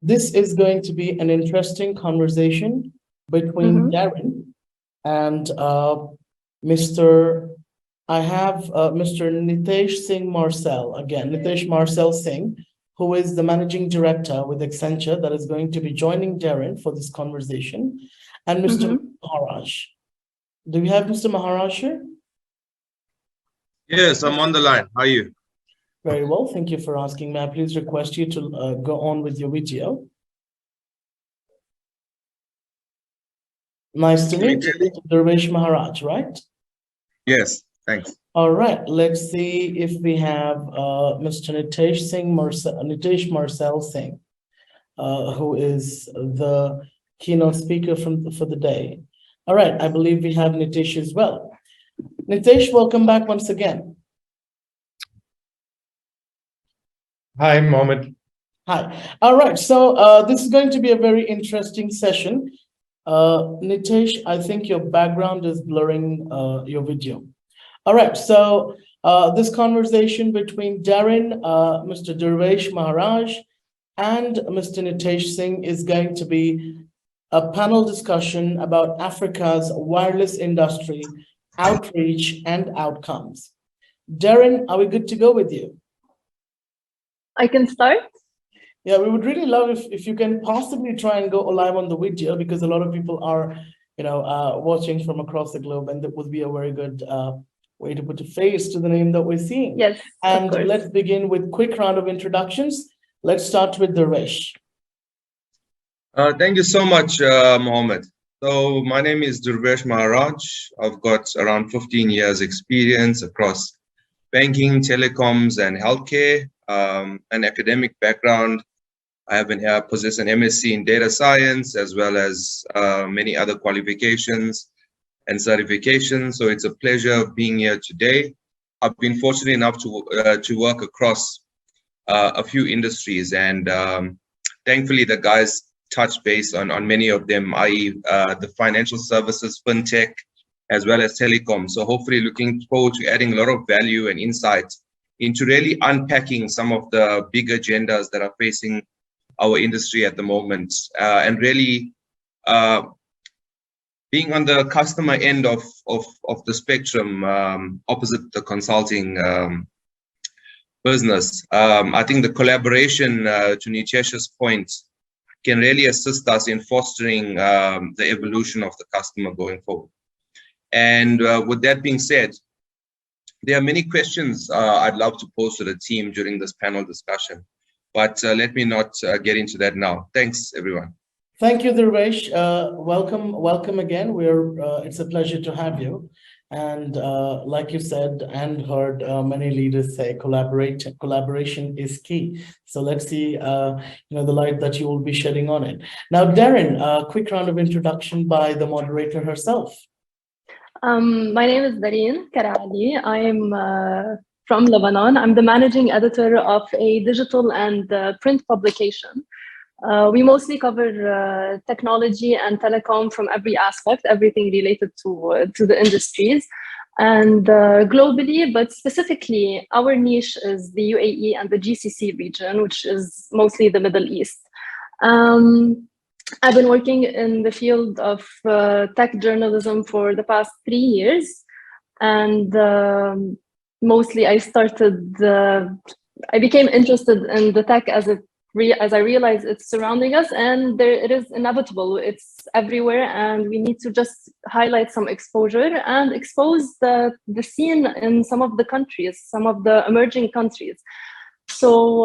This is going to be an interesting conversation between Daryn and Mr. I have Mr. Nitesh Singh Marcel, again, Nitesh Marcel Singh, who is the managing director with Accenture that is going to be joining Daryn for this conversation, and Mr. Maharaj. Do we have Mr. Maharaj here? Yes, I'm on the line. How are you? Very well. Thank you for asking. May I please request you to go on with your video? Nice to meet you, Mr. Durvesh Maharaj, right? Yes, thanks. All right. Let's see if we have Mr. Nitesh Marcel Singh, who is the keynote speaker for the day. All right. I believe we have Nitesh as well. Nitesh, welcome back once again. Hi, Mohammed. Hi. All right. So this is going to be a very interesting session. Nitesh, I think your background is blurring your video. All right. So this conversation between Daryn, Mr. Durvesh Maharaj, and Mr. Nitesh Singh is going to be a panel discussion about Africa's wireless industry, outreach, and outcomes. Daryn, are we good to go with you? I can start. Yeah, we would really love if you can possibly try and go live on the video, because a lot of people are, watching from across the globe, and that would be a very good way to put a face to the name that we're seeing. Yes. And let's begin with quick round of introductions. Let's start with Durvesh. Thank you so much, Mohammed. So my name is Durvesh Maharaj. I've got around 15 years experience across banking, telecoms, and healthcare. An academic background. I possess an MSc in data science, as well as many other qualifications and certifications. So it's a pleasure being here today. I've been fortunate enough to work across a few industries, and thankfully the guys touch base on many of them, i.e. The financial services, fintech, as well as telecom. So hopefully looking forward to adding a lot of value and insights into really unpacking some of the big agendas that are facing our industry at the moment, and really being on the customer end of the spectrum, opposite the consulting business. I think the collaboration, to Nitesh's point, can really assist us in fostering the evolution of the customer going forward. And with that being said, there are many questions I'd love to pose to the team during this panel discussion, but let me not get into that now. Thanks, everyone. Thank you, Durvesh. Welcome again. It's a pleasure to have you. And like you said and heard many leaders say, collaboration is key. So let's see, the light that you will be shedding on it. Now, Daryn, a quick round of introduction by the moderator herself. My name is Daryn Karali. I'm from Lebanon. I'm the managing editor of a digital and print publication. We mostly cover technology and telecom from every aspect, everything related to the industries, and globally, but specifically our niche is the UAE and the GCC region, which is mostly the Middle East. I've been working in the field of tech journalism for the past 3 years, and mostly I became interested in the tech as I realized it's surrounding us, and it is inevitable. It's everywhere, and we need to just highlight some exposure and expose the scene in some of the countries, some of the emerging countries. So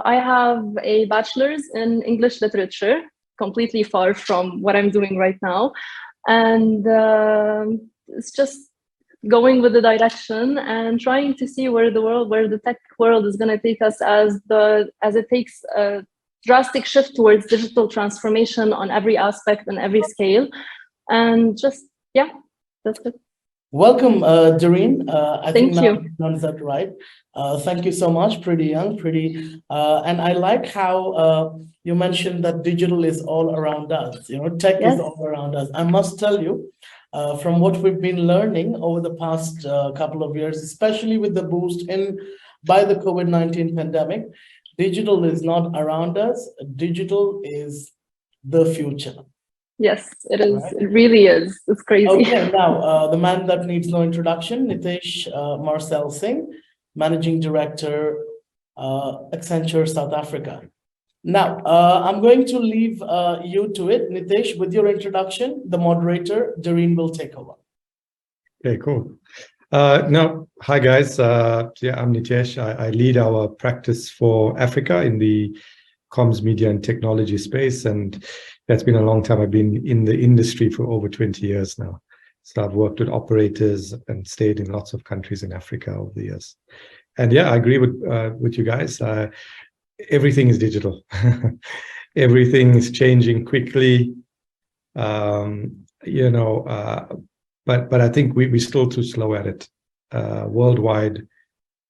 I have a bachelor's in English literature, completely far from what I'm doing right now. And it's just going with the direction and trying to see where the tech world is going to take us as it takes a drastic shift towards digital transformation on every aspect and every scale. And just, yeah, that's it. Welcome, Daryn. I Thank think you. now you pronounced that right. Thank you so much. Pretty young, and I like how you mentioned that digital is all around us. Tech is all around us. I must tell you, from what we've been learning over the past couple of years, especially with the boost by the COVID-19 pandemic, Digital is not around us. Digital is the future. Yes, it is. Right. It really is. It's crazy. Okay, now the man that needs no introduction, Nitesh Marcel Singh, Managing Director, Accenture South Africa. Now, I'm going to leave you to it, Nitesh, with your introduction. The moderator, Daryn, will take over. Okay, cool. Now, hi guys. Yeah, I'm Nitesh. I lead our practice for Africa in the comms, media, and technology space, and that's been a long time. I've been in the industry for over 20 years now. So I've worked with operators and stayed in lots of countries in Africa over the years. And yeah, I agree with you guys. Everything is digital. Everything is changing quickly. You know, but I think we're still too slow at it. Worldwide,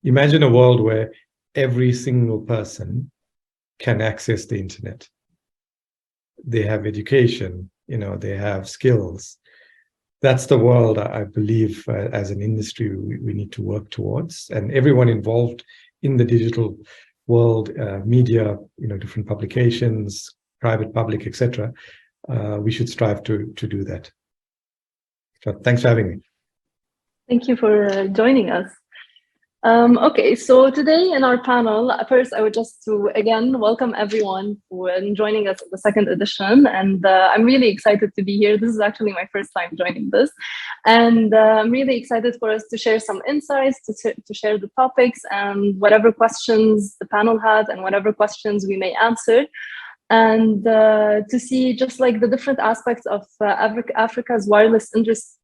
imagine a world where every single person can access the internet. They have education, you know, they have skills. That's the world I believe as an industry we need to work towards. And everyone involved in the digital world, media, you know, different publications, private, public, etc. We should strive to do that. So thanks for having me. Thank you for joining us. Okay, so today in our panel, first I would just to again welcome everyone for joining us at the second edition, and I'm really excited to be here. This is actually my first time joining this, and I'm really excited for us to share some insights, to share the topics, and whatever questions the panel had, and whatever questions we may answer, and to see just like the different aspects of Africa's wireless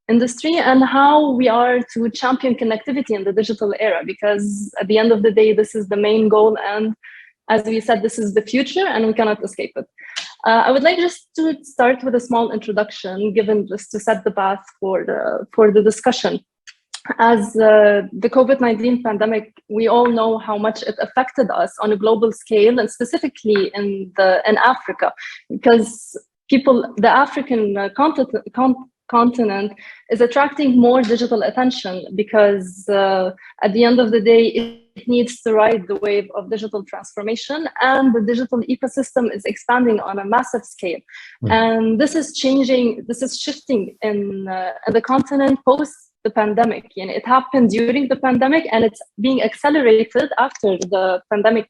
industry and how we are to champion connectivity in the digital era, because at the end of the day, this is the main goal. And as we said, this is the future and we cannot escape it. I would like just to start with a small introduction, given just to set the path for the discussion. As the COVID-19 pandemic, we all know how much it affected us on a global scale, and specifically in Africa, because the African continent is attracting more digital attention, because at the end of the day, it needs to ride the wave of digital transformation, and the digital ecosystem is expanding on a massive scale. And this is shifting in the continent post the pandemic. And it happened during the pandemic, and it's being accelerated after the pandemic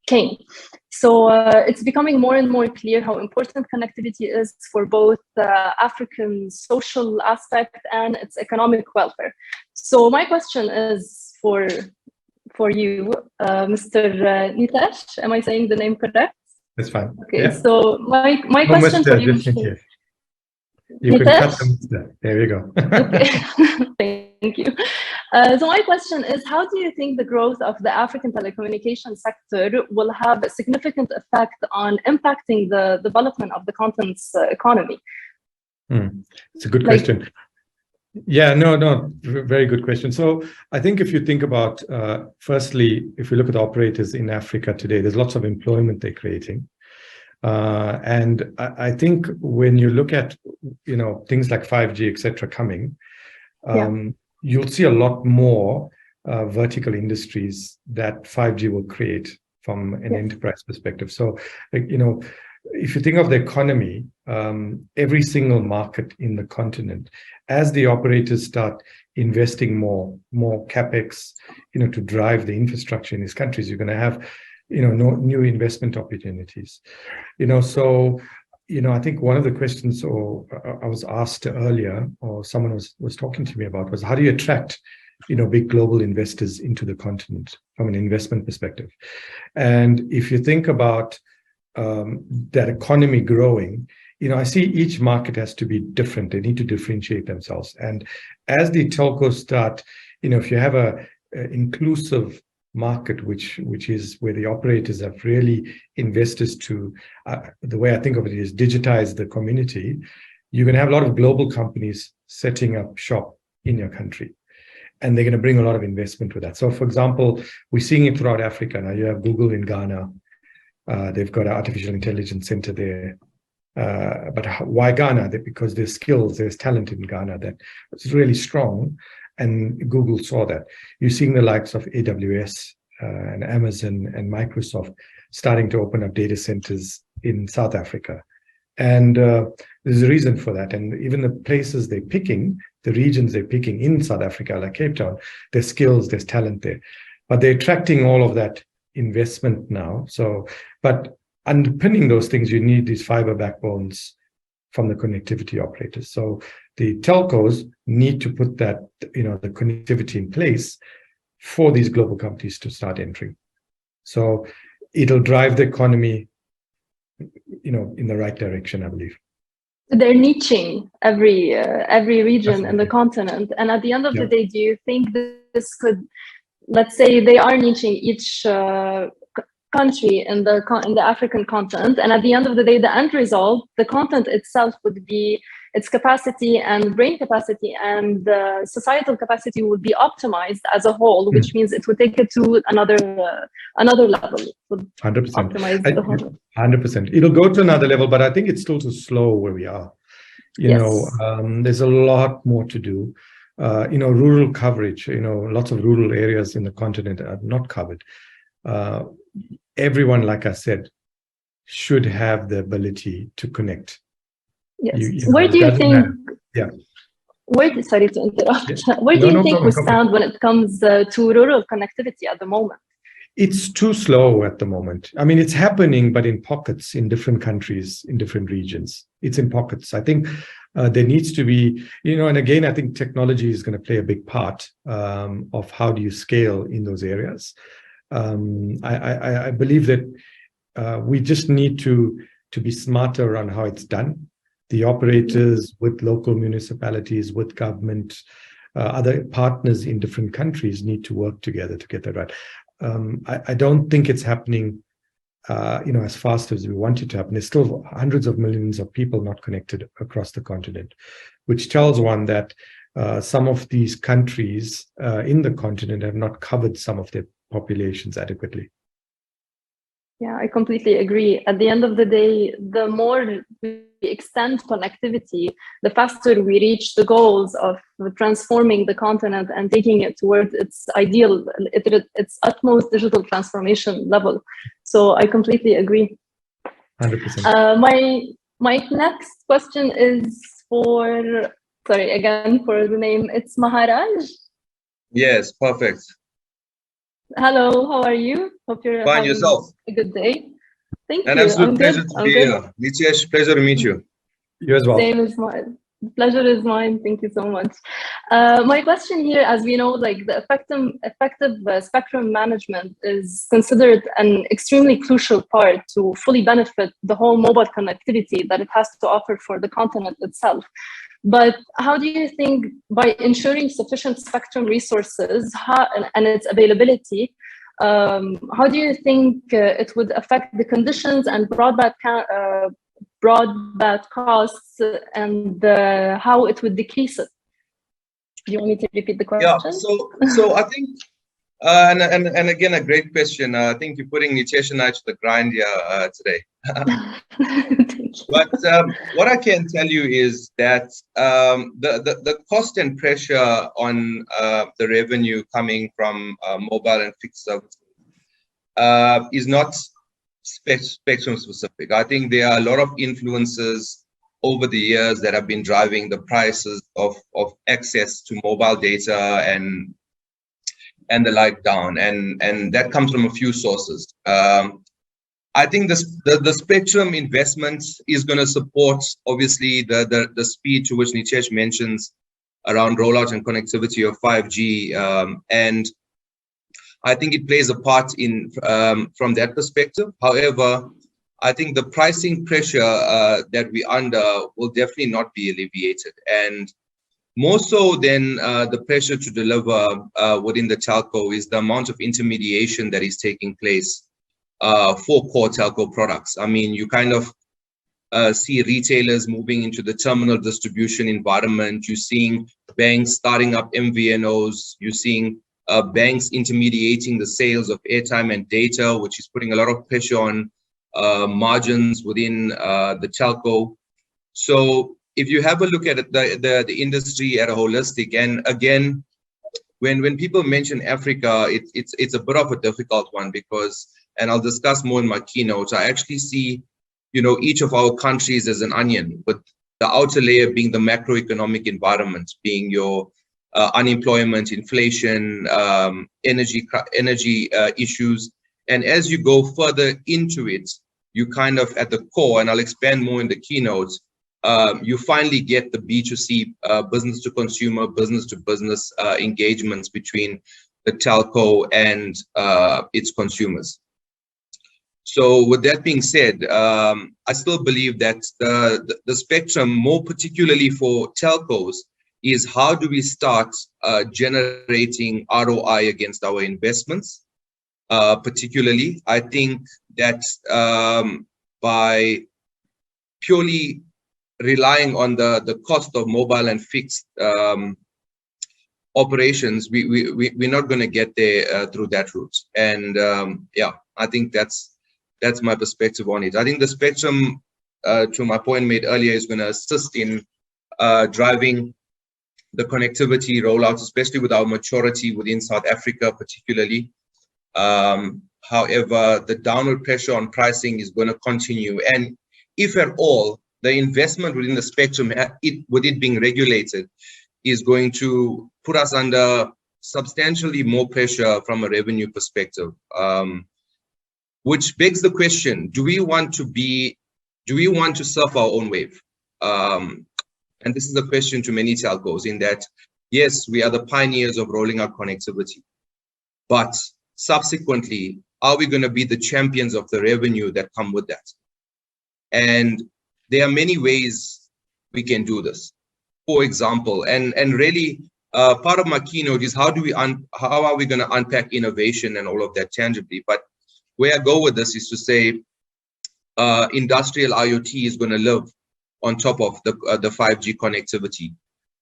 came. So it's becoming more and more clear how important connectivity is for both African social aspect and its economic welfare. So my question is for you, Mr. Nitesh. Am I saying the name correct? That's fine. Okay, yeah. So my question for you. You can cut them. There you go. Okay, thank you. So my question is, how do you think the growth of the African telecommunications sector will have a significant effect on impacting the development of the continent's economy? It's a good question. Yeah, no, very good question. So I think if you think about, firstly, if we look at the operators in Africa today, there's lots of employment they're creating. And I think when you look at, you know, things like 5G, etc., coming, you'll see a lot more vertical industries that 5G will create from an enterprise perspective. So, you know, if you think of the economy, every single market in the continent, as the operators start investing more capex, you know, to drive the infrastructure in these countries, you're going to have, you know, new investment opportunities. You know, so, you know, I think one of the questions I was asked earlier, or someone was talking to me about, was how do you attract, you know, big global investors into the continent from an investment perspective? And if you think about that economy growing, you know, I see each market has to be different. They need to differentiate themselves. And as the telcos start, you know, if you have a inclusive market, which is where the operators have really investors to, the way I think of it is digitize the community, you're going to have a lot of global companies setting up shop in your country. And they're going to bring a lot of investment with that. So, for example, we're seeing it throughout Africa. Now you have Google in Ghana. They've got an artificial intelligence center there. But why Ghana? Because there's skills, there's talent in Ghana that's really strong. And Google saw that. You're seeing the likes of AWS and Amazon and Microsoft starting to open up data centers in South Africa. And there's a reason for that. And even the places they're picking, the regions they're picking in South Africa, like Cape Town, there's skills, there's talent there. But they're attracting all of that investment now. So, but underpinning those things, you need these fiber backbones from the connectivity operators. So the telcos need to put that, the connectivity in place for these global companies to start entering. So it'll drive the economy, in the right direction, I believe. They're niching every region Absolutely. in the continent. And at the end of Yeah. the day, do you think this could, let's say they are niching each country in the African continent, and at the end of the day, the end result, the content itself would be its capacity and brain capacity and societal capacity would be optimized as a whole, which means it would take it to another level. 100%. Optimize the whole. 100%. It'll go to another level, but I think it's still too slow where we are. There's a lot more to do. Rural coverage, lots of rural areas in the continent are not covered. Everyone, like I said, should have the ability to connect. Yes. Where do you think? Yeah. Sorry to interrupt. Yeah. Where do you think we stand when it comes to rural connectivity at the moment? It's too slow at the moment. I mean, it's happening, but in pockets, in different countries, in different regions. It's in pockets. I think there needs to be, and again, I think technology is going to play a big part of how do you scale in those areas. I believe that we just need to be smarter around how it's done. The operators with local municipalities, with government, other partners in different countries need to work together to get that right. I don't think it's happening, as fast as we want it to happen. There's still hundreds of millions of people not connected across the continent, which tells one that some of these countries in the continent have not covered some of their populations adequately. Yeah, I completely agree. At the end of the day, the more we extend connectivity, the faster we reach the goals of transforming the continent and taking it towards its ideal, its utmost digital transformation level. So I completely agree. 100%. My next question is for the name. It's Maharaj. Yes, perfect. Hello, how are you? Hope you're Fine, having yourself. a good day. Thank An you. absolute pleasure to be here. Nitesh, pleasure to meet you. You as well. Same as mine. The pleasure is mine. Thank you so much. My question here, as we know, like the effective spectrum management is considered an extremely crucial part to fully benefit the whole mobile connectivity that it has to offer for the continent itself. But how do you think, by ensuring sufficient spectrum resources and its availability, how do you think it would affect the conditions and broadband costs and how it would decrease it? Do you want me to repeat the question? Yeah, so I think, and again, a great question. I think you're putting Nitesh and I to the grind here today. But what I can tell you is that the cost and pressure on the revenue coming from mobile and fixed services is not spectrum specific. I think there are a lot of influences over the years that have been driving the prices of access to mobile data and the like down, and that comes from a few sources. I think the spectrum investment is going to support, obviously, the speed to which Nitesh mentions around rollout and connectivity of 5G, and I think it plays a part in from that perspective. However, I think the pricing pressure that we're under will definitely not be alleviated, and more so than the pressure to deliver within the telco is the amount of intermediation that is taking place for core telco products. I mean, you kind of see retailers moving into the terminal distribution environment. You're seeing banks starting up MVNOs. You're seeing banks intermediating the sales of airtime and data, which is putting a lot of pressure on margins within the telco. So if you have a look at the industry at a holistic, and again, when people mention Africa, it's a bit of a difficult one because, and I'll discuss more in my keynote, I actually see, each of our countries as an onion, with the outer layer being the macroeconomic environment, being your unemployment, inflation, energy issues. And as you go further into it, you kind of at the core, and I'll expand more in the keynotes, you finally get the B2C, business to consumer, business to business engagements between the telco and its consumers. So with that being said, I still believe that the spectrum, more particularly for telcos, is how do we start generating ROI against our investments? Particularly, I think that by purely relying on the cost of mobile and fixed operations, we're not going to get there through that route. And yeah, I think that's my perspective on it. I think the spectrum, to my point made earlier, is going to assist in driving the connectivity rollout, especially with our maturity within South Africa, particularly. However, the downward pressure on pricing is going to continue. And if at all, the investment within the spectrum, with it being regulated, is going to put us under substantially more pressure from a revenue perspective. Which begs the question, do we want to surf our own wave? And this is a question to many telcos, in that, yes, we are the pioneers of rolling out connectivity, but subsequently, are we going to be the champions of the revenue that come with that? And there are many ways we can do this. For example, and really part of my keynote is how are we going to unpack innovation and all of that tangibly? But where I go with this is to say industrial IoT is going to live on top of the 5G connectivity.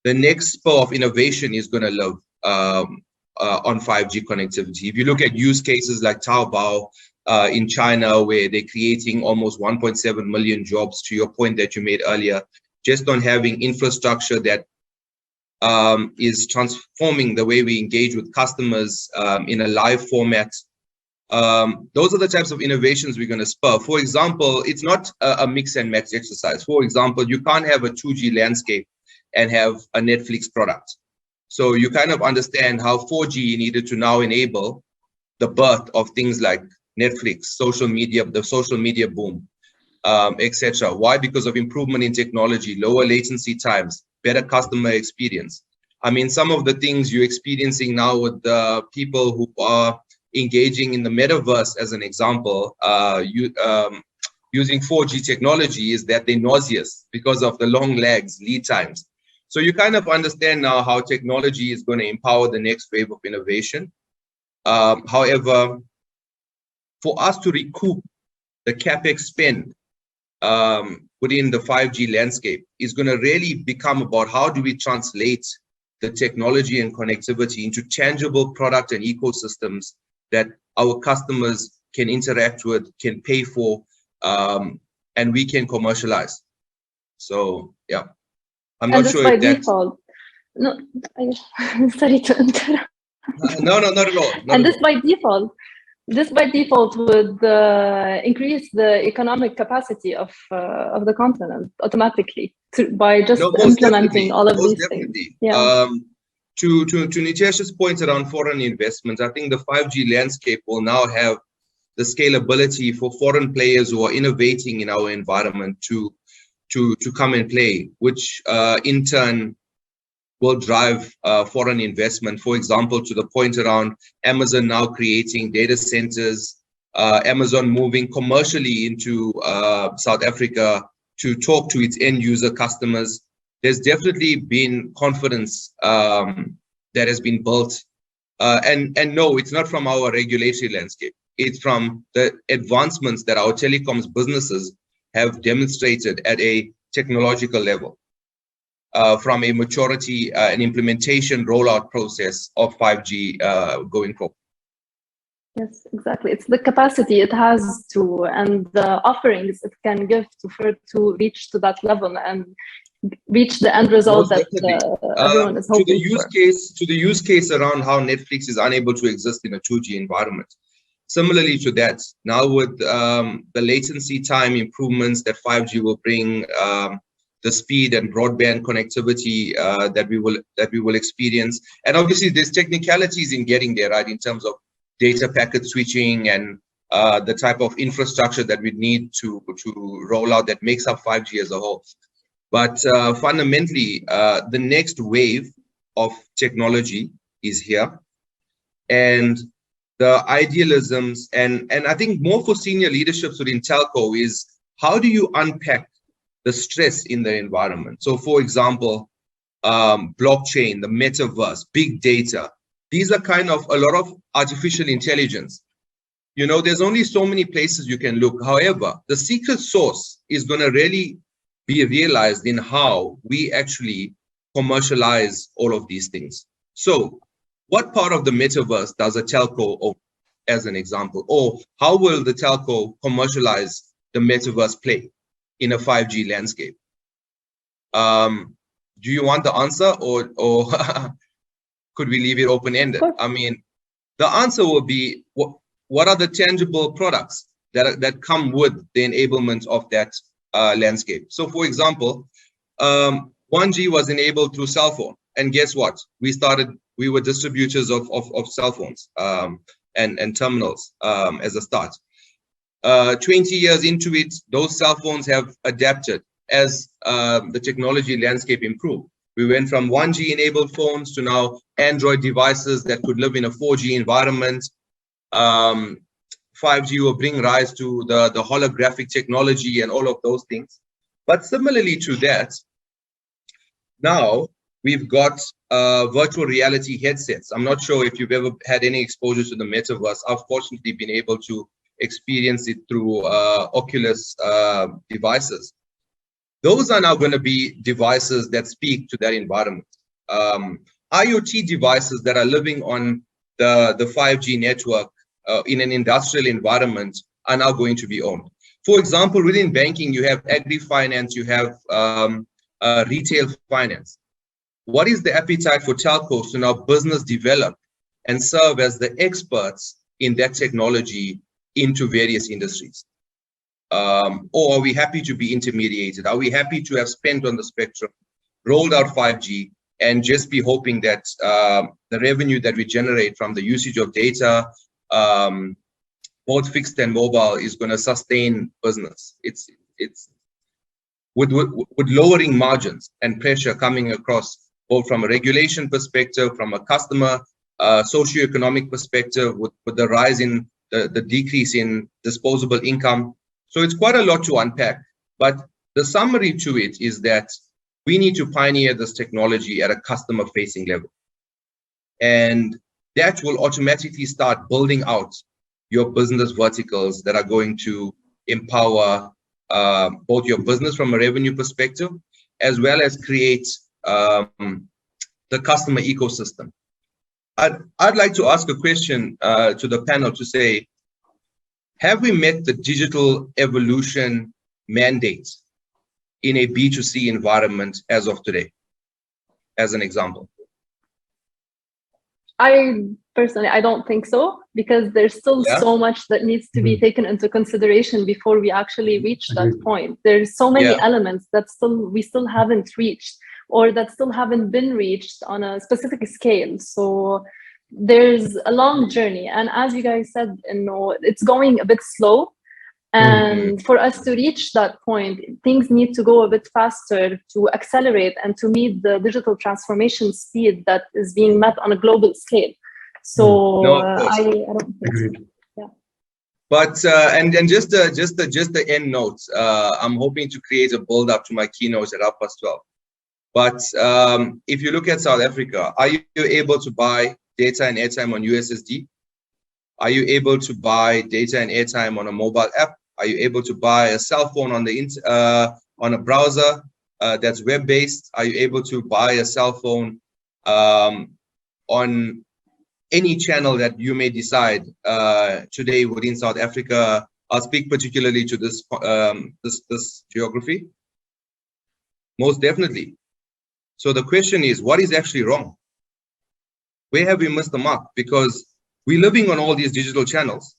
The next spur of innovation is going to live on 5G connectivity. If you look at use cases like Taobao in China, where they're creating almost 1.7 million jobs, to your point that you made earlier, just on having infrastructure that is transforming the way we engage with customers in a live format. Those are the types of innovations we're going to spur. For example, it's not a mix and match exercise. For example, you can't have a 2G landscape and have a Netflix product. So you kind of understand how 4G needed to now enable the birth of things like Netflix, social media, the social media boom, etc. Why? Because of improvement in technology, lower latency times, better customer experience. I mean, some of the things you're experiencing now with the people who are engaging in the metaverse, as an example, using 4G technology, is that they're nauseous because of the long lags, lead times. So you kind of understand now how technology is going to empower the next wave of innovation. However, for us to recoup the CapEx spend within the 5G landscape is going to really become about how do we translate the technology and connectivity into tangible product and ecosystems that our customers can interact with, can pay for, and we can commercialize. So, yeah. I'm not sure if that's... Default. No, sorry to interrupt. No, not at all. And this by default would increase the economic capacity of the continent automatically by just implementing all of these things. Yeah. To Nitesh's point around foreign investments, I think the 5G landscape will now have the scalability for foreign players who are innovating in our environment to come and play, which in turn will drive foreign investment. For example, to the point around Amazon now creating data centers, Amazon moving commercially into South Africa to talk to its end user customers. There's definitely been confidence that has been built. And no, it's not from our regulatory landscape. It's from the advancements that our telecoms businesses have demonstrated at a technological level, from a maturity and implementation rollout process of 5G going forward. Yes, exactly. It's the capacity it has to, and the offerings it can give to reach to that level. And reach the end result Most that definitely. everyone is hoping for. To the use case around how Netflix is unable to exist in a 2G environment. Similarly to that, now with the latency time improvements that 5G will bring, the speed and broadband connectivity that we will experience, and obviously there's technicalities in getting there, right? In terms of data packet switching and the type of infrastructure that we need to roll out that makes up 5G as a whole. But fundamentally, the next wave of technology is here, and the idealisms and I think more for senior leaderships within telco is how do you unpack the stress in the environment? So, for example, blockchain, the metaverse, big data. These are kind of a lot of artificial intelligence. You know, there's only so many places you can look. However, the secret sauce is going to really be realized in how we actually commercialize all of these things. So what part of the metaverse does a telco own, as an example? Or how will the telco commercialize the metaverse play in a 5G landscape? Do you want the answer, or could we leave it open-ended? I mean, the answer will be what are the tangible products that come with the enablement of that landscape. So, for example, 1G was enabled through cell phone, and guess what? We were distributors of cell phones and terminals as a start. 20 years into it, those cell phones have adapted as the technology landscape improved. We went from 1G enabled phones to now Android devices that could live in a 4G environment. 5G will bring rise to the holographic technology and all of those things. But similarly to that, now we've got virtual reality headsets. I'm not sure if you've ever had any exposure to the metaverse. I've fortunately been able to experience it through Oculus devices. Those are now going to be devices that speak to that environment. IoT devices that are living on the 5G network in an industrial environment are now going to be owned. For example, within banking, you have agri-finance, you have retail finance. What is the appetite for telcos to now business develop and serve as the experts in that technology into various industries? Or are we happy to be intermediated? Are we happy to have spent on the spectrum, rolled out 5G, and just be hoping that the revenue that we generate from the usage of data, both fixed and mobile, is going to sustain business? It's with lowering margins and pressure coming across, both from a regulation perspective, from a customer socioeconomic perspective, with the rise in the decrease in disposable income. So it's quite a lot to unpack, but the summary to it is that we need to pioneer this technology at a customer-facing level. And that will automatically start building out your business verticals that are going to empower both your business from a revenue perspective, as well as create the customer ecosystem. I'd like to ask a question to the panel to say, have we met the digital evolution mandate in a B2C environment as of today, as an example? I don't think so, because there's still so much that needs to be taken into consideration before we actually reach that point. There's so many elements that we still haven't reached, or that still haven't been reached on a specific scale. So there's a long journey, and as you guys said, it's going a bit slow. And for us to reach that point, things need to go a bit faster to accelerate and to meet the digital transformation speed that is being met on a global scale. So I don't think so. Yeah. But and just the end notes. I'm hoping to create a build up to my keynotes at 12:30. But if you look at South Africa, are you able to buy data and airtime on USSD? Are you able to buy data and airtime on a mobile app? Are you able to buy a cell phone on a browser that's web-based? Are you able to buy a cell phone on any channel that you may decide today within South Africa? I'll speak particularly to this geography. most definitely. So the question is, what is actually wrong? Where have we missed the mark? Because we're living on all these digital channels.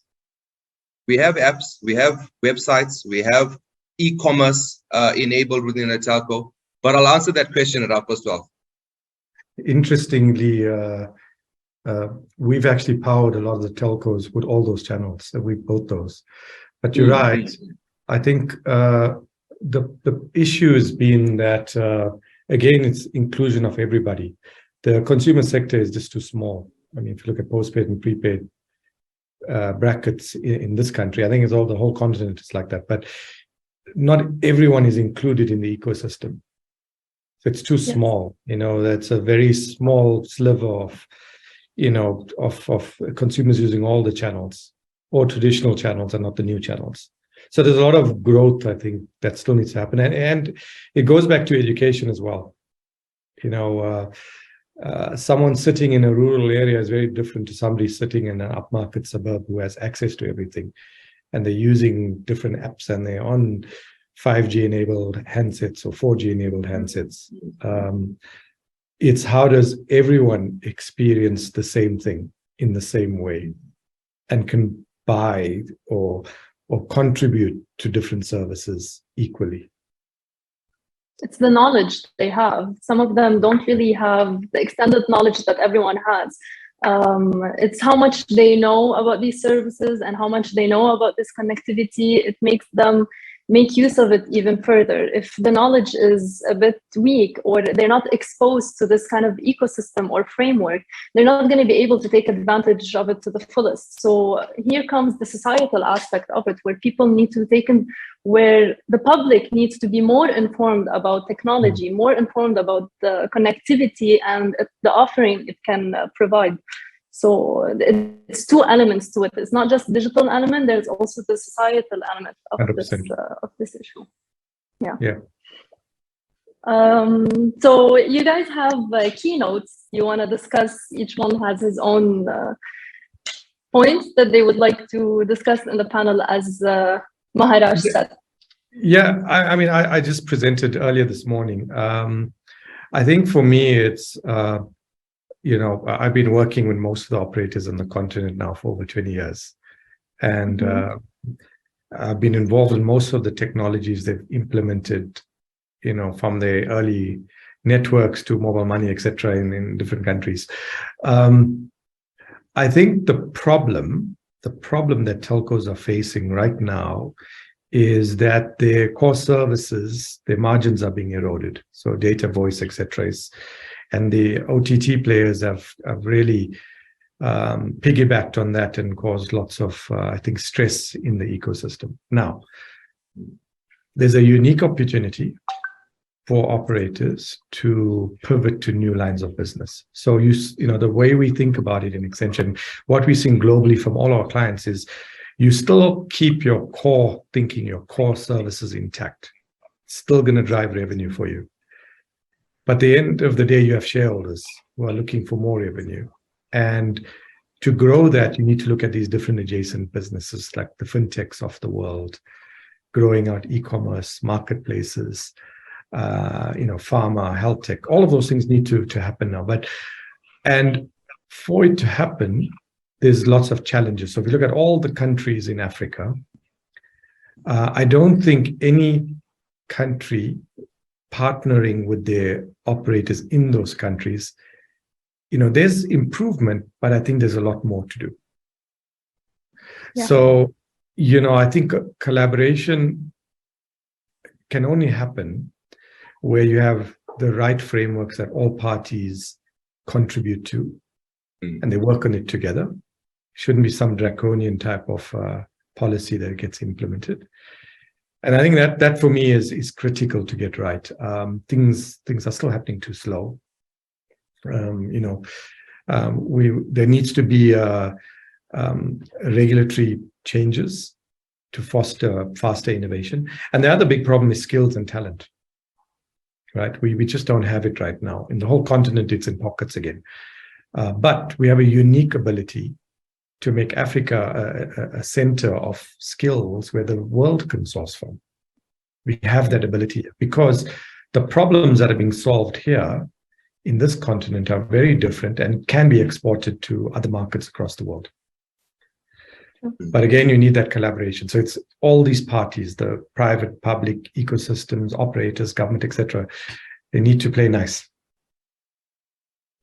We have apps, we have websites, we have e-commerce enabled within a telco. But I'll answer that question at 12:30. Interestingly, we've actually powered a lot of the telcos with all those channels. We built those. But you're right. I think the issue has been that, again, it's inclusion of everybody. The consumer sector is just too small. I mean, if you look at postpaid and prepaid brackets in this country, I think it's all the whole continent is like that. But not everyone is included in the ecosystem. So it's too small. You know, that's a very small sliver of, you know, of consumers using all the channels or traditional channels and not the new channels. So there's a lot of growth, I think, that still needs to happen. And it goes back to education as well. You know, someone sitting in a rural area is very different to somebody sitting in an upmarket suburb who has access to everything. And they're using different apps and they're on 5G enabled handsets or 4G enabled handsets. It's how does everyone experience the same thing in the same way and can buy or contribute to different services equally. It's the knowledge they have. Some of them don't really have the extended knowledge that everyone has. It's how much they know about these services and how much they know about this connectivity. It makes them make use of it even further. If the knowledge is a bit weak or they're not exposed to this kind of ecosystem or framework, they're not going to be able to take advantage of it to the fullest. So here comes the societal aspect of it, where people need to take in, where the public needs to be more informed about technology, more informed about the connectivity and the offering it can provide. So it's two elements to it. It's not just digital element. There's also the societal element of this issue. Yeah. So you guys have keynotes you want to discuss. Each one has his own points that they would like to discuss in the panel, as Maharaj said. Yeah, I mean, I just presented earlier this morning. I think for me, it's you know, I've been working with most of the operators on the continent now for over 20 years. And I've been involved in most of the technologies they've implemented, you know, from the early networks to mobile money, etc., in different countries. I think the problem that telcos are facing right now is that their core services, their margins are being eroded. So data, voice, etc., and the OTT players have really piggybacked on that and caused lots of, I think, stress in the ecosystem. Now, there's a unique opportunity for operators to pivot to new lines of business. So, you know, the way we think about it in Accenture, what we're seeing globally from all our clients is you still keep your core thinking, your core services intact. It's still going to drive revenue for you. But at the end of the day, you have shareholders who are looking for more revenue. And to grow that, you need to look at these different adjacent businesses like the fintechs of the world, growing out e-commerce, marketplaces, you know, pharma, health tech. All of those things need to happen now. And for it to happen, there's lots of challenges. So if you look at all the countries in Africa, I don't think any country partnering with their operators in those countries, you know, there's improvement, but I think there's a lot more to do. Yeah. So, you know, I think collaboration can only happen where you have the right frameworks that all parties contribute to and they work on it together. Shouldn't be some draconian type of policy that gets implemented. And I think that for me is critical to get right. Things are still happening too slow. You know, there needs to be regulatory changes to foster faster innovation. And the other big problem is skills and talent. Right? We just don't have it right now. In the whole continent, it's in pockets again. But we have a unique ability to make Africa a center of skills where the world can source from. We have that ability because the problems that are being solved here in this continent are very different and can be exported to other markets across the world. But again, you need that collaboration. So it's all these parties, the private, public, ecosystems, operators, government, etc. They need to play nice.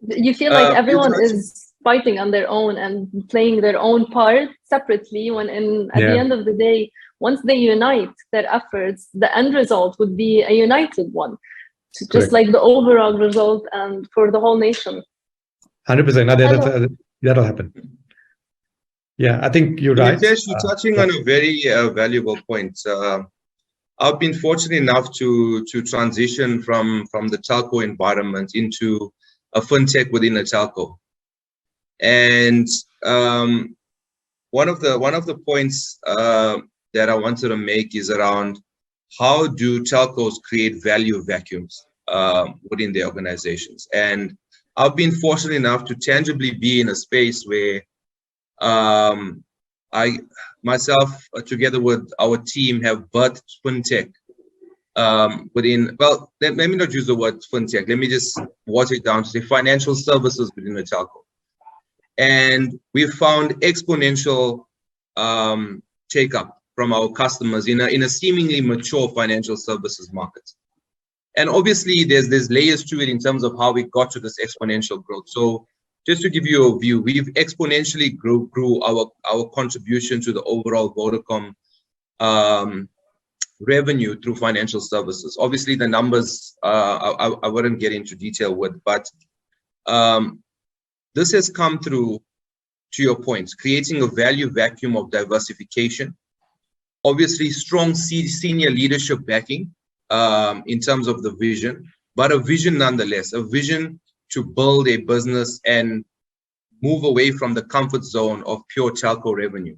You feel like everyone is fighting on their own and playing their own part separately, when at the end of the day, once they unite their efforts, the end result would be a united one, just like the overall result and for the whole nation. 100%. That'll happen. Yeah, I think you're right. Nitesh, you're touching on a very valuable point. I've been fortunate enough to transition from the telco environment into a fintech within a telco. And one of the points that I wanted to make is around how do telcos create value vacuums within their organizations. And I've been fortunate enough to tangibly be in a space where I myself, together with our team, have birthed fintech within, well, let me not use the word fintech. Let me just water it down to say financial services within a telco. And we've found exponential take-up from our customers in a seemingly mature financial services market. And obviously, there's layers to it in terms of how we got to this exponential growth. So just to give you a view, we've exponentially grew our contribution to the overall Vodacom revenue through financial services. Obviously, the numbers I wouldn't get into detail with, but this has come through, to your point, creating a value vacuum of diversification. Obviously, strong senior leadership backing in terms of the vision, but a vision nonetheless, a vision to build a business and move away from the comfort zone of pure telco revenue.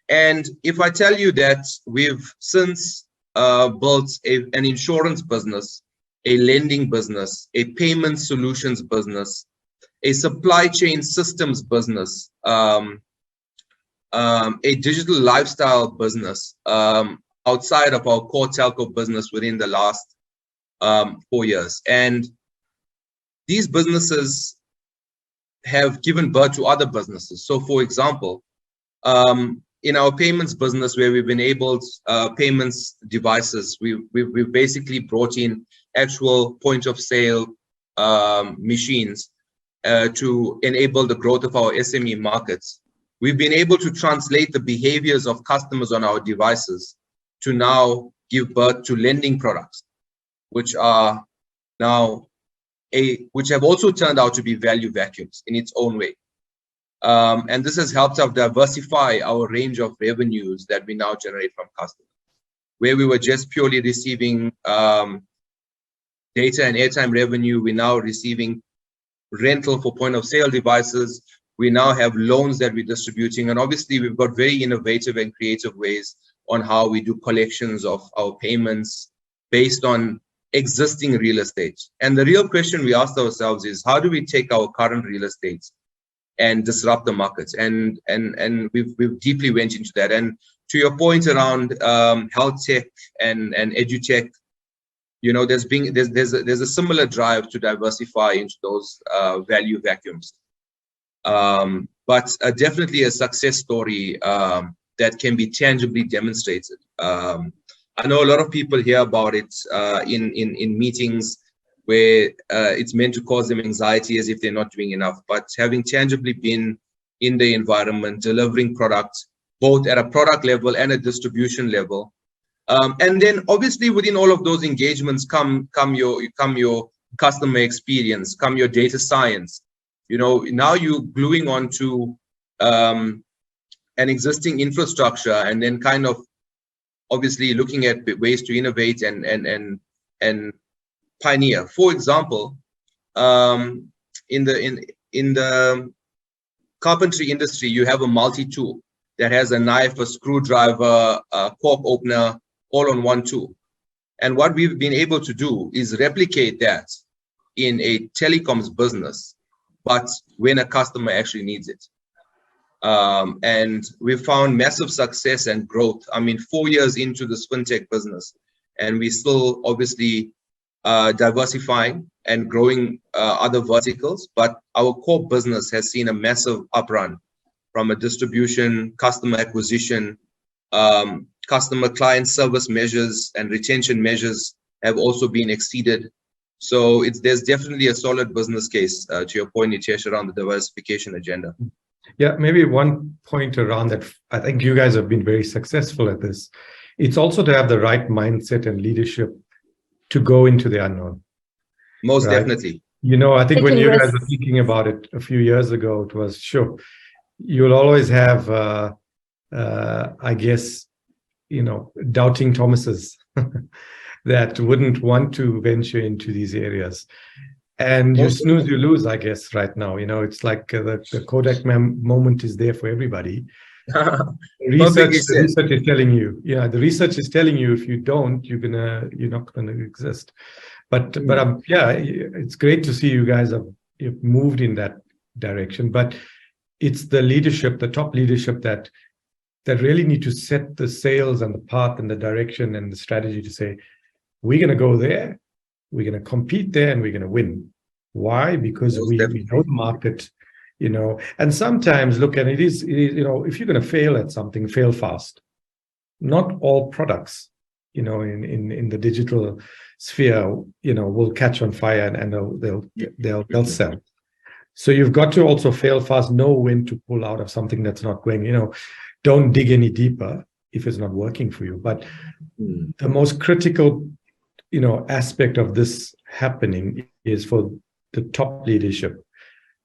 And if I tell you that we've since built an insurance business, a lending business, a payment solutions business, a supply chain systems business, a digital lifestyle business outside of our core telco business within the last 4 years. And these businesses have given birth to other businesses. So for example, in our payments business, where we've enabled payments devices, we've basically brought in actual point of sale machines to enable the growth of our SME markets. We've been able to translate the behaviors of customers on our devices to now give birth to lending products, which are now which have also turned out to be value vacuums in its own way. And this has helped us diversify our range of revenues that we now generate from customers. Where we were just purely receiving data and airtime revenue, we're now receiving rental for point of sale devices. We now have loans that we're distributing. And obviously, we've got very innovative and creative ways on how we do collections of our payments based on existing real estate. And the real question we asked ourselves is, how do we take our current real estate and disrupt the markets? And we've deeply went into that. And to your point around health tech and edutech, you know, there's a similar drive to diversify into those value vacuums. But definitely a success story that can be tangibly demonstrated. I know a lot of people hear about it in meetings where it's meant to cause them anxiety as if they're not doing enough, but having tangibly been in the environment, delivering products, both at a product level and a distribution level. And then obviously within all of those engagements come your customer experience, come your data science. You know, now you're gluing onto an existing infrastructure and then kind of obviously looking at ways to innovate and pioneer. For example, in the carpentry industry, you have a multi-tool that has a knife, a screwdriver, a cork opener, all on one tool. And what we've been able to do is replicate that in a telecoms business, but when a customer actually needs it. And we found massive success and growth. I mean, 4 years into this fintech business, and we still obviously diversifying and growing other verticals, but our core business has seen a massive uprun from a distribution, customer acquisition, customer client service measures and retention measures have also been exceeded. So there's definitely a solid business case, to your point, Nitesh, around the diversification agenda. Yeah, maybe one point around that. I think you guys have been very successful at this. It's also to have the right mindset and leadership to go into the unknown. Most right? definitely. You know, I think when Taking you guys risks. were thinking about it a few years ago, it was sure you'll always have, I guess, you know, doubting Thomases that wouldn't want to venture into these areas. And you snooze, you lose, I guess, right now. You know, it's like the Kodak moment is there for everybody. The research is telling you, yeah, the research is telling you if you don't, you're not gonna exist. But yeah, it's great to see you guys you've moved in that direction. But it's the leadership, the top leadership that really need to set the sails and the path and the direction and the strategy to say, we're going to go there, we're going to compete there, and we're going to win. Why? Because we know the market, you know. And sometimes, look, and it is, you know, if you're going to fail at something, fail fast. Not all products, you know, in the digital sphere, you know, will catch on fire and they'll sell. So you've got to also fail fast, know when to pull out of something that's not going, you know. Don't dig any deeper if it's not working for you. But the most critical, you know, aspect of this happening is for the top leadership,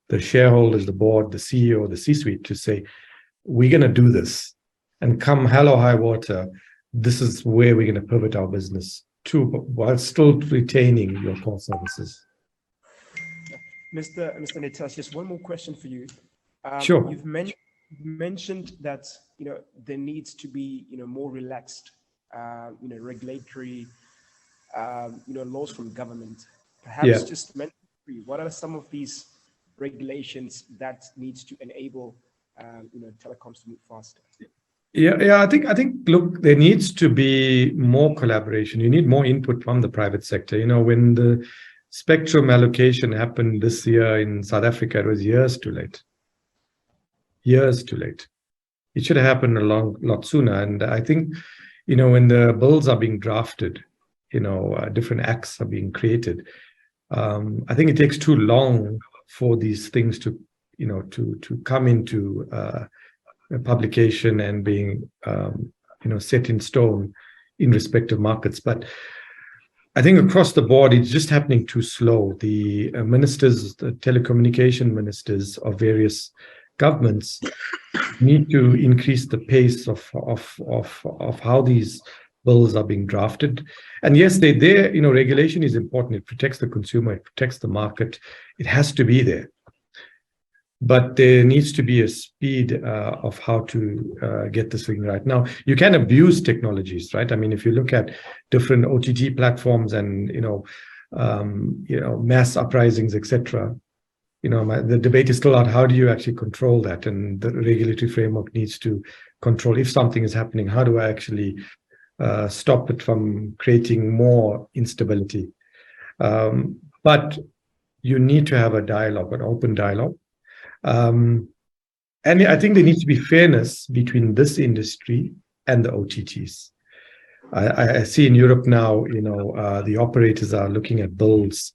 the shareholders, the board, the CEO, the C-suite to say, we're going to do this. And come hell or high water, this is where we're going to pivot our business to, while still retaining your core services. Mr. Nitesh, just one more question for you. Sure. You've mentioned that, you know, there needs to be, you know, more relaxed, you know, regulatory, you know, laws from government. Perhaps just mention for you, what are some of these regulations that needs to enable, you know, telecoms to move faster? Yeah. I think. Look, there needs to be more collaboration. You need more input from the private sector. You know, when the spectrum allocation happened this year in South Africa, it was years too late. Years too late. It should have happened a lot sooner. And I think, you know, when the bills are being drafted, you know, different acts are being created. I think it takes too long for these things to, you know, to come into publication and being, you know, set in stone in respective markets. But I think across the board, it's just happening too slow. The ministers, the telecommunication ministers of various governments need to increase the pace of how these bills are being drafted. And yes, you know, regulation is important. It protects the consumer, it protects the market. It has to be there. But there needs to be a speed of how to get this thing right. Now, you can abuse technologies, right? I mean, if you look at different OTT platforms and, you know, mass uprisings, etc., you know, the debate is still out. How do you actually control that? And the regulatory framework needs to control if something is happening. How do I actually stop it from creating more instability? But you need to have a dialogue, an open dialogue. And I think there needs to be fairness between this industry and the OTTs. I see in Europe now, you know, the operators are looking at bills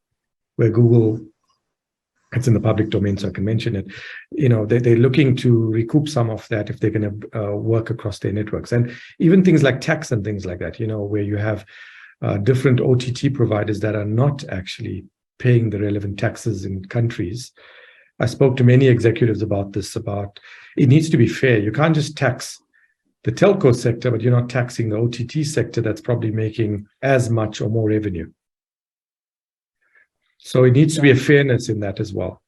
where Google, it's in the public domain, so I can mention it. You know, they're looking to recoup some of that if they're going to work across their networks. And even things like tax and things like that, you know, where you have different OTT providers that are not actually paying the relevant taxes in countries. I spoke to many executives about this, about it needs to be fair. You can't just tax the telco sector, but you're not taxing the OTT sector that's probably making as much or more revenue. So it needs to be a fairness in that as well.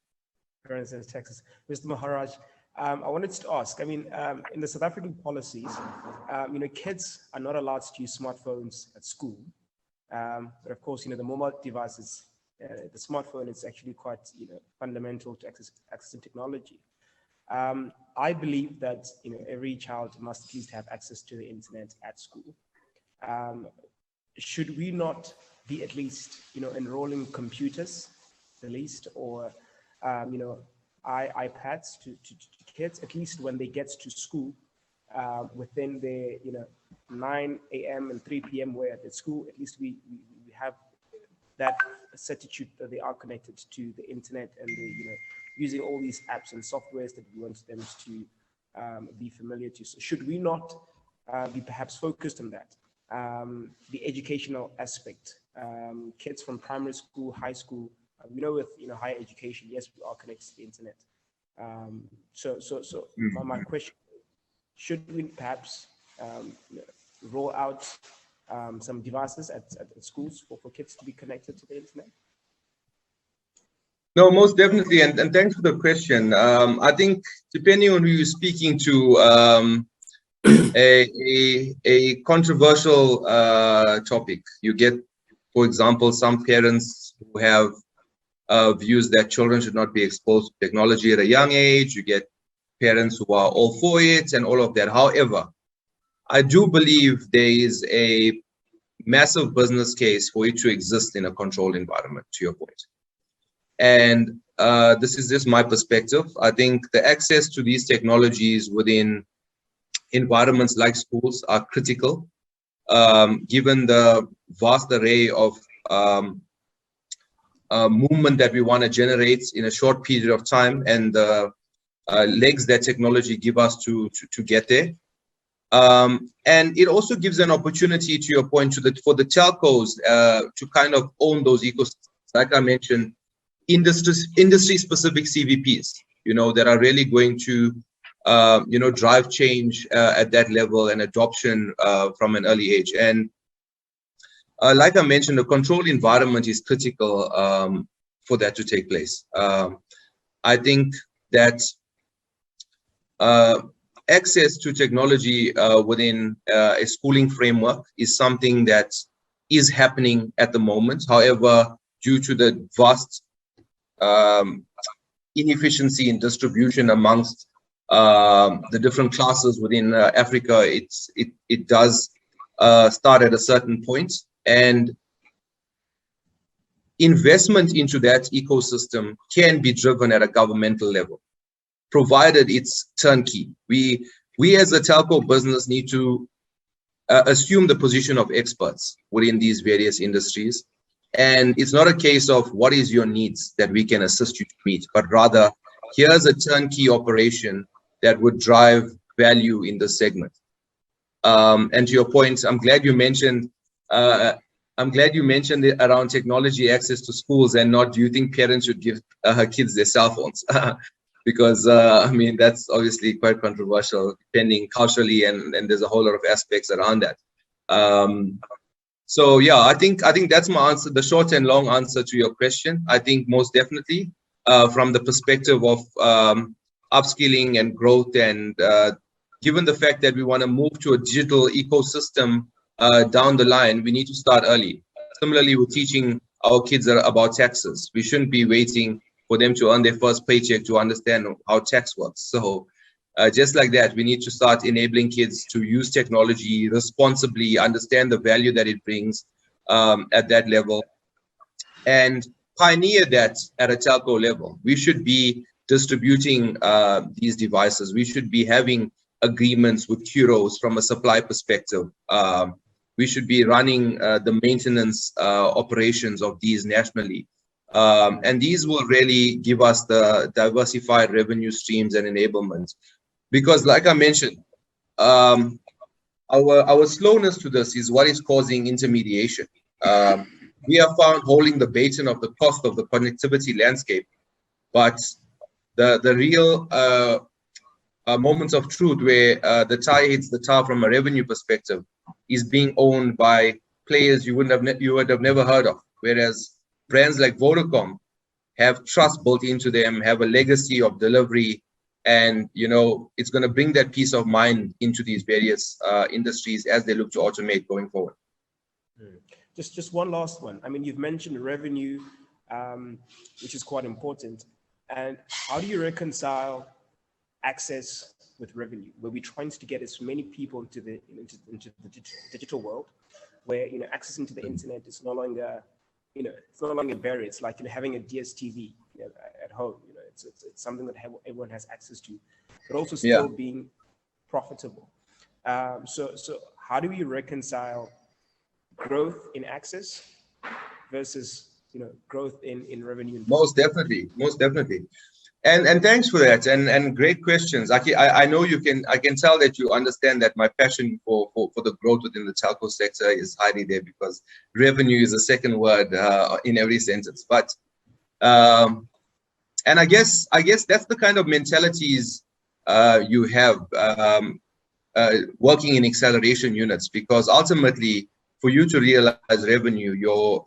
Fairness in Texas. Mr. Maharaj, I wanted to ask, I mean, in the South African policies, you know, kids are not allowed to use smartphones at school. But of course, you know, the mobile devices, the smartphone is actually quite, you know, fundamental to accessing technology. I believe that, you know, every child must at least have access to the internet at school. Should we not be at least, enrolling computers, the least, or, iPads to kids, at least when they get to school, within the 9 a.m. and 3 p.m. where at school, at least we have that certitude that they are connected to the internet and they using all these apps and softwares that we want them to be familiar to. So should we not be perhaps focused on that, the educational aspect? Kids from primary school, high school, with higher education, yes, we are connected to the internet. So my question: should we perhaps roll out some devices at schools for kids to be connected to the internet? No, most definitely, and thanks for the question. I think depending on who you're speaking to, a controversial topic. You get, for example, some parents who have views that children should not be exposed to technology at a young age. You get parents who are all for it and all of that. However, I do believe there is a massive business case for it to exist in a controlled environment, to your point. And this is just my perspective. I think the access to these technologies within environments like schools are critical, given the vast array of movement that we want to generate in a short period of time and the legs that technology give us to get there. And it also gives an opportunity, to your point, for the telcos to kind of own those ecosystems. Like I mentioned, industry-specific CVPs, that are really going to, drive change at that level and adoption from an early age. And like I mentioned, the controlled environment is critical for that to take place. I think that access to technology within a schooling framework is something that is happening at the moment. However, due to the vast inefficiency in distribution amongst the different classes within Africa, it does start at a certain point, and investment into that ecosystem can be driven at a governmental level, provided it's turnkey. We as a telco business need to assume the position of experts within these various industries. And it's not a case of what is your needs that we can assist you to meet, but rather here's a turnkey operation that would drive value in the segment. And to your point, I'm glad you mentioned it around technology access to schools, and not do you think parents should give kids their cell phones? Because I mean, that's obviously quite controversial, depending culturally, and there's a whole lot of aspects around that. So yeah, I think that's my answer, the short and long answer to your question. I think most definitely, from the perspective of upskilling and growth, and given the fact that we want to move to a digital ecosystem down the line, we need to start early. Similarly, we're teaching our kids about taxes. We shouldn't be waiting for them to earn their first paycheck to understand how tax works. So just like that, we need to start enabling kids to use technology responsibly, understand the value that it brings at that level, and pioneer that at a telco level. We should be distributing these devices. We should be having agreements with Curos from a supply perspective. We should be running the maintenance operations of these nationally. And these will really give us the diversified revenue streams and enablement. Because like I mentioned, our slowness to this is what is causing intermediation. We have found holding the baton of the cost of the connectivity landscape, but the real moments of truth where the tie hits the tar from a revenue perspective is being owned by players you would have never heard of. Whereas brands like Vodacom have trust built into them, have a legacy of delivery, and it's going to bring that peace of mind into these various industries as they look to automate going forward. Just one last one. I mean, you've mentioned revenue, which is quite important. And how do you reconcile access with revenue, where we're trying to get as many people into the digital world, where, you know, accessing to the internet is no longer, you know, it's no longer a barrier. It's like, you know, having a DSTV, you know, at home. You know, it's something that everyone has access to, but also still being profitable. So how do we reconcile growth in access versus, you know, growth in revenue? Most definitely. And thanks for that, and great questions. I know I can tell that you understand that my passion for the growth within the telco sector is highly there, because revenue is a second word in every sentence. But and I guess that's the kind of mentalities you have working in acceleration units, because ultimately for you to realize revenue,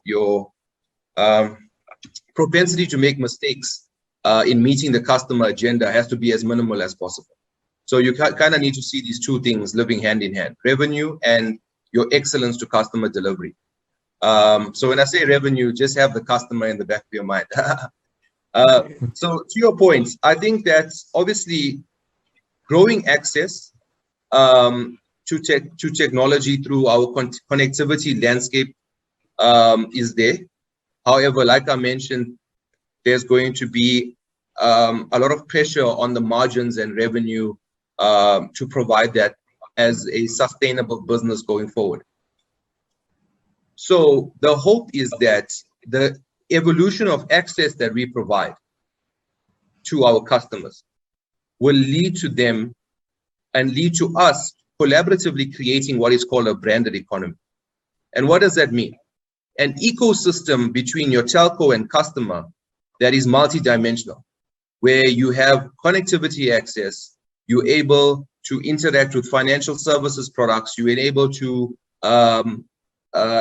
your propensity to make mistakes in meeting the customer agenda has to be as minimal as possible. So you kind of need to see these two things living hand in hand: revenue and your excellence to customer delivery. So when I say revenue, just have the customer in the back of your mind. So to your point, I think that obviously growing access to technology through our connectivity landscape is there. However, like I mentioned, there's going to be a lot of pressure on the margins and revenue to provide that as a sustainable business going forward. So the hope is that the evolution of access that we provide to our customers will lead to them and lead to us collaboratively creating what is called a branded economy. And what does that mean? An ecosystem between your telco and customer that is multidimensional, where you have connectivity access, you're able to interact with financial services products, you're able to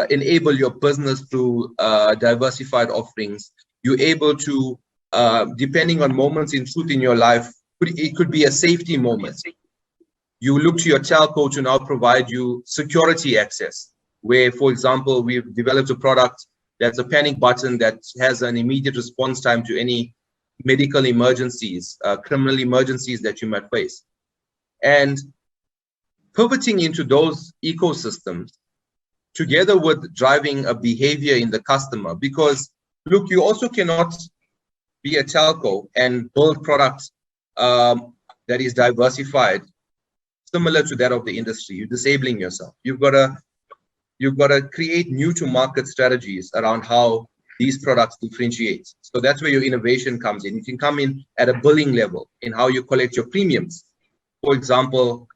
enable your business through diversified offerings. You're able to, depending on moments in truth in your life, it could be a safety moment. You look to your telco to now provide you security access, where, for example, we've developed a product that's a panic button that has an immediate response time to any medical emergencies, criminal emergencies that you might face. And pivoting into those ecosystems, together with driving a behavior in the customer, because look, you also cannot be a telco and build products that is diversified, similar to that of the industry. You're disabling yourself. You've got to create new to market strategies around how these products differentiate. So that's where your innovation comes in. You can come in at a billing level in how you collect your premiums. For example,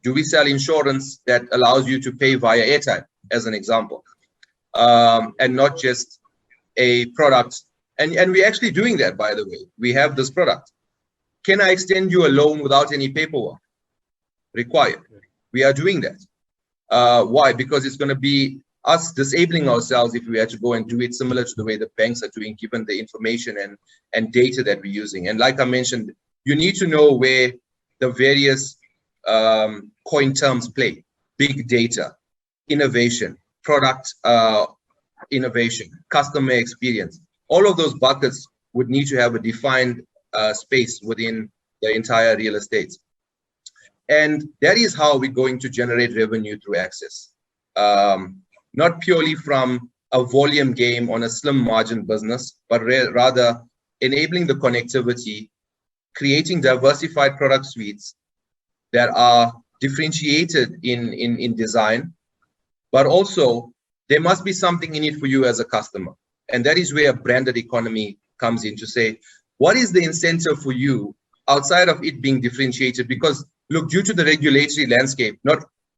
do we sell insurance that allows you to pay via airtime, as an example, and not just a product? And we're actually doing that, by the way. We have this product. Can I extend you a loan without any paperwork required? We are doing that. Why? Because it's going to be us disabling ourselves if we had to go and do it similar to the way the banks are doing, given the information and data that we're using. And like I mentioned, you need to know where the various coin terms play: big data, innovation, product innovation, customer experience. All of those buckets would need to have a defined space within the entire real estate. And that is how we're going to generate revenue through access. Not purely from a volume game on a slim margin business, but rather enabling the connectivity, creating diversified product suites that are differentiated in design, but also there must be something in it for you as a customer. And that is where a branded economy comes in to say, what is the incentive for you outside of it being differentiated? Because look, due to the regulatory landscape,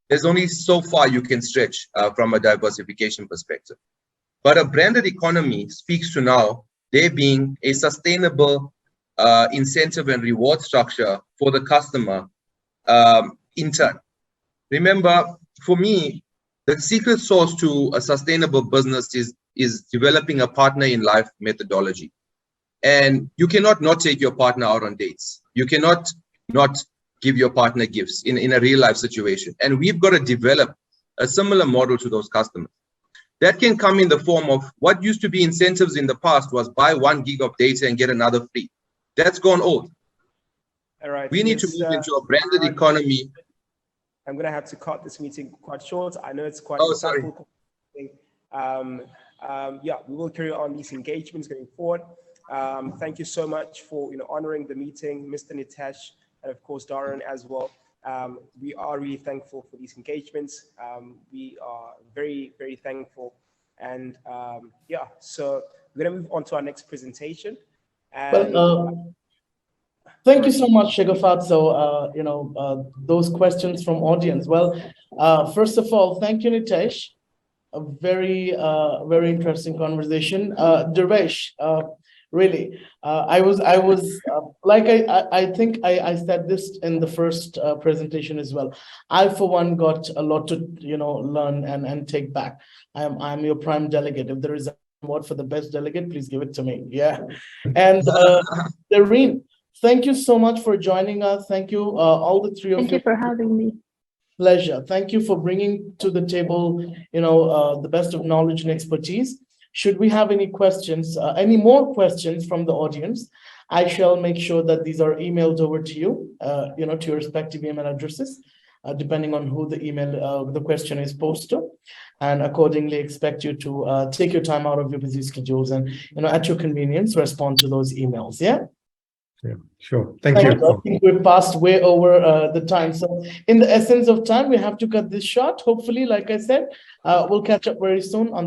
there's only so far you can stretch from a diversification perspective. But a branded economy speaks to now there being a sustainable incentive and reward structure for the customer in turn. Remember, for me, the secret sauce to a sustainable business is developing a partner in life methodology. And you cannot not take your partner out on dates. You cannot not give your partner gifts in a real life situation. And we've got to develop a similar model to those customers. That can come in the form of what used to be incentives in the past was buy 1 gig of data and get another free. That's gone old. All right. We need to move into a branded economy. I'm going to have to cut this meeting quite short. I know it's quite Oh, sorry. insightful. Yeah, we will carry on these engagements going forward. Thank you so much for honoring the meeting, Mr. Nitesh, and of course Daryn as well. We are really thankful for these engagements. We are very, very thankful. And yeah, so we're going to move on to our next presentation. And thank you so much, Shagafat. So, those questions from audience. Well, first of all, thank you, Nitesh. A very, very interesting conversation. Dervesh, really, I was like, I think I said this in the first presentation as well. I, for one, got a lot to, learn and take back. I'm your prime delegate. If there is a award for the best delegate, please give it to me. Yeah. And Daryn, thank you so much for joining us. Thank you, all the three of you. Thank you for having me. Pleasure. Thank you for bringing to the table, the best of knowledge and expertise. Should we have any questions, any more questions from the audience, I shall make sure that these are emailed over to you, to your respective email addresses, depending on who the email, the question is posed to, and accordingly expect you to take your time out of your busy schedules and, at your convenience, respond to those emails. Yeah. Yeah, sure. Thank you. I think we've passed way over the time. So in the essence of time, we have to cut this short. Hopefully, like I said, we'll catch up very soon on